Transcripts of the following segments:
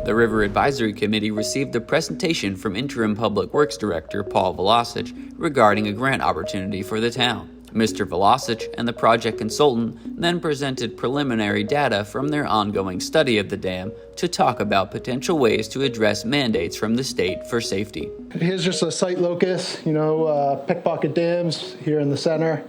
The River Advisory Committee received a presentation from Interim Public Works Director Paul Velocic regarding a grant opportunity for the town. Mr. Velocic and the project consultant then presented preliminary data from their ongoing study of the dam to talk about potential ways to address mandates from the state for safety. Here's just a site locus, Pickpocket Dam's here in the center.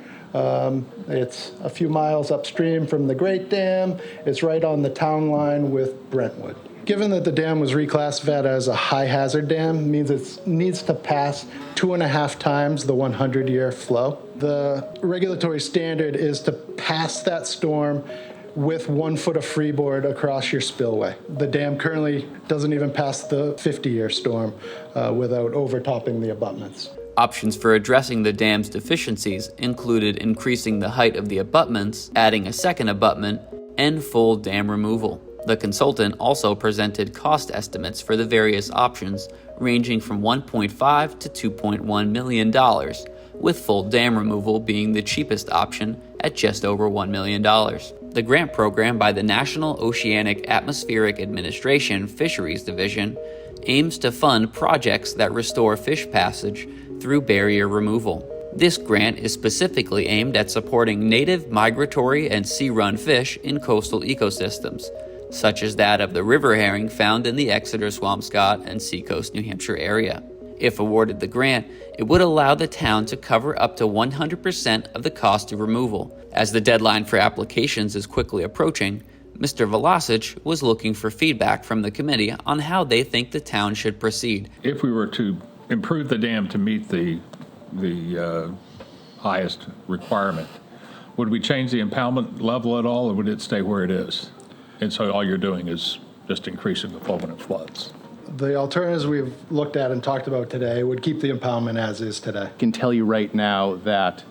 It's a few miles upstream from the Great Dam. It's right on the town line with Brentwood. Given that the dam was reclassified as a high hazard dam, means it needs to pass 2.5 times the 100-year flow. The regulatory standard is to pass that storm with 1 foot of freeboard across your spillway. The dam currently doesn't even pass the 50-year storm without overtopping the abutments. Options for addressing the dam's deficiencies included increasing the height of the abutments, adding a second abutment, and full dam removal. The consultant also presented cost estimates for the various options, ranging from $1.5 to $2.1 million, with full dam removal being the cheapest option at just over $1 million. The grant program by the National Oceanic Atmospheric Administration Fisheries Division aims to fund projects that restore fish passage through barrier removal. This grant is specifically aimed at supporting native migratory and sea-run fish in coastal ecosystems, such as that of the river herring found in the Exeter, Swampscott, and Seacoast, New Hampshire area. If awarded the grant, it would allow the town to cover up to 100% of the cost of removal. As the deadline for applications is quickly approaching, Mr. Velocic was looking for feedback from the committee on how they think the town should proceed. If we were to improve the dam to meet the highest requirement, would we change the impoundment level at all, or would it stay where it is? And so all you're doing is just increasing the flow when it floods. The alternatives we've looked at and talked about today would keep the impoundment as is today. I can tell you right now that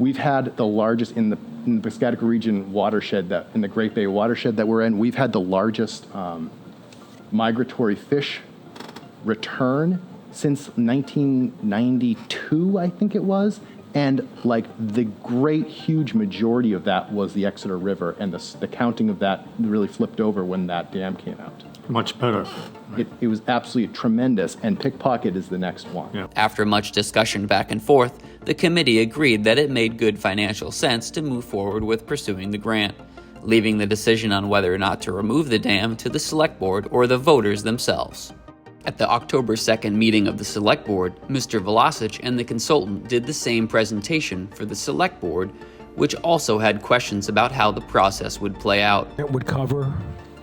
we've had the largest in the Piscataqua region watershed, that in the Great Bay watershed that we're in, we've had the largest migratory fish return since 1992, I think it was. And like the great, huge majority of that was the Exeter River, and the counting of that really flipped over when that dam came out. Much better. It was absolutely tremendous, and Pickpocket is the next one. Yeah. After much discussion back and forth, the committee agreed that it made good financial sense to move forward with pursuing the grant, leaving the decision on whether or not to remove the dam to the Select Board or the voters themselves. At the October 2nd meeting of the Select Board, Mr. Velocic and the consultant did the same presentation for the Select Board, which also had questions about how the process would play out. It would cover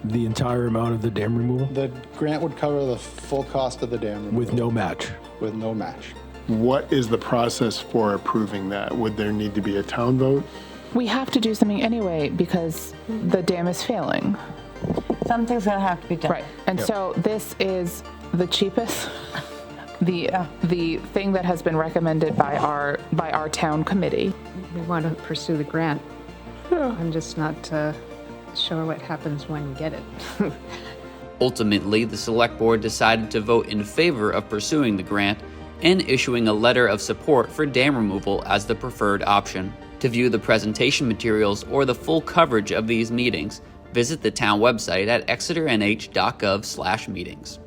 the entire amount of the dam removal? The grant would cover the full cost of the dam removal. With no match? With no match. What is the process for approving that? Would there need to be a town vote? We have to do something anyway because the dam is failing. Something's going to have to be done. Right. And so this is the cheapest, the thing that has been recommended by our town committee. We want to pursue the grant. I'm just not sure what happens when you get it. Ultimately, the Select Board decided to vote in favor of pursuing the grant and issuing a letter of support for dam removal as the preferred option. To view the presentation materials or the full coverage of these meetings, visit the town website at exeternh.gov/meetings.